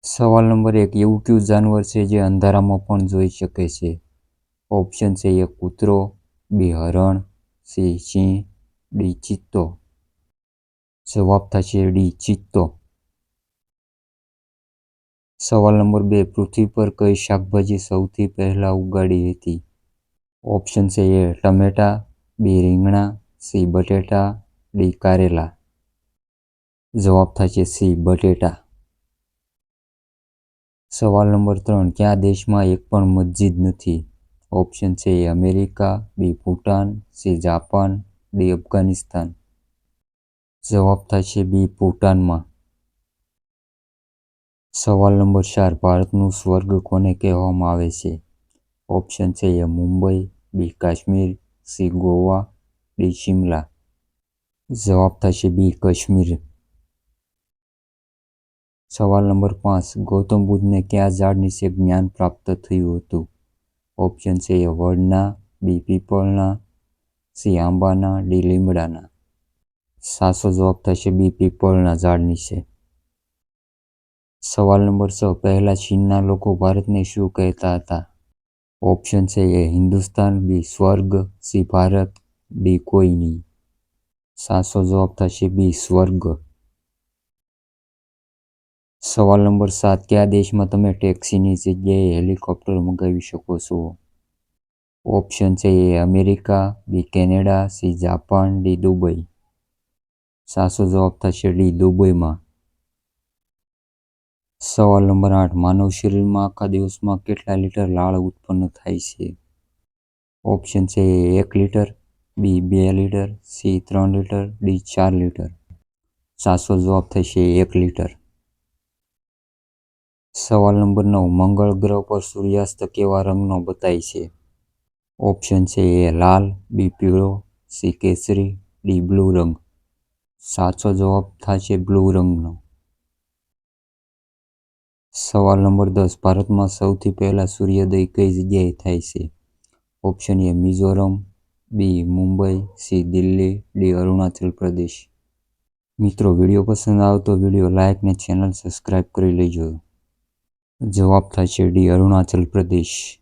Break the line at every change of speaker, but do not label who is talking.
સવાલ નંબર 1, એવું કયું જાનવર છે જે અંધારામાં પણ જોઈ શકે છે? ઓપ્શન છે એ કૂતરો, બી હરણ, સી સિંહ, ડી ચિત્તો. જવાબ થશે ડી ચિત્તો. સવાલ નંબર 2, પૃથ્વી પર કઈ શાકભાજી સૌથી પહેલા ઉગાડી હતી? ઓપ્શન છે એ ટમેટા, બી રીંગણા, સી બટેટા, ડી કારેલા. જવાબ થશે સી બટેટા. સવાલ નંબર 3, કયા દેશમાં એક પણ મસ્જિદ નથી? ઓપ્શન છે A America, B Bhutan, C Japan, D Afghanistan. જવાબ થશે બી ભૂટાનમાં. સવાલ નંબર 4, ભારતનું સ્વર્ગ કોને કહેવામાં આવે છે? ઓપ્શન છે એ મુંબઈ, બી કાશ્મીર, સી ગોવા, ડી શિમલા. જવાબ થશે બી કાશ્મીર. સવાલ નંબર 5, ગૌતમ બુદ્ધને કયા ઝાડ નીચે જ્ઞાન પ્રાપ્ત થયું હતું? ઓપ્શન છે એ વડના, બી પીપળના, સી આંબાના, ડી લીમડાના. સાચો જવાબ થશે બી પીપળના ઝાડ નીચે. સવાલ નંબર 6, પહેલા ચીનના લોકો ભારતને શું કહેતા હતા? ઓપ્શન છે એ હિન્દુસ્તાન, બી સ્વર્ગ, સી ભારત, ડી કોઈ નહીં. સાચો જવાબ થશે બી સ્વર્ગ. સવાલ નંબર 7, કયા દેશમાં તમે ટેક્સીની જગ્યાએ હેલિકોપ્ટર મંગાવી શકો છો? ઓપ્શન છે A America, B Canada, C Japan, D Dubai. સાચો જવાબ થશે ડી દુબઈમાં. સવાલ નંબર 8, માનવ શરીરમાં આખા દિવસમાં કેટલા લીટર લાળ ઉત્પન્ન થાય છે? ઓપ્શન છે એ 1 લીટર, બી 2 litre, C 3 litre, D 4 litre. સાચો જવાબ થશે 1 લીટર. સવાલ નંબર 9, મંગળ ગ્રહ પર સૂર્યાસ્ત કેવા રંગનો બતાય છે? ઓપ્શન છે એ લાલ, બી પીળો, સી કેસરી, ડી બ્લુ રંગ. સાચો જવાબ થશે બ્લુ રંગનો. સવાલ નંબર 10, ભારતમાં સૌથી પહેલા સૂર્યોદય કઈ જગ્યાએ થાય છે? Option A Mizoram, B Mumbai, C Delhi, D Arunachal Pradesh. મિત્રો, વિડીયો પસંદ આવે તો વિડીયો લાઇક ને ચેનલ સબસ્ક્રાઈબ કરી લેજો. જવાબ થશે ડી અરુણાચલ પ્રદેશ.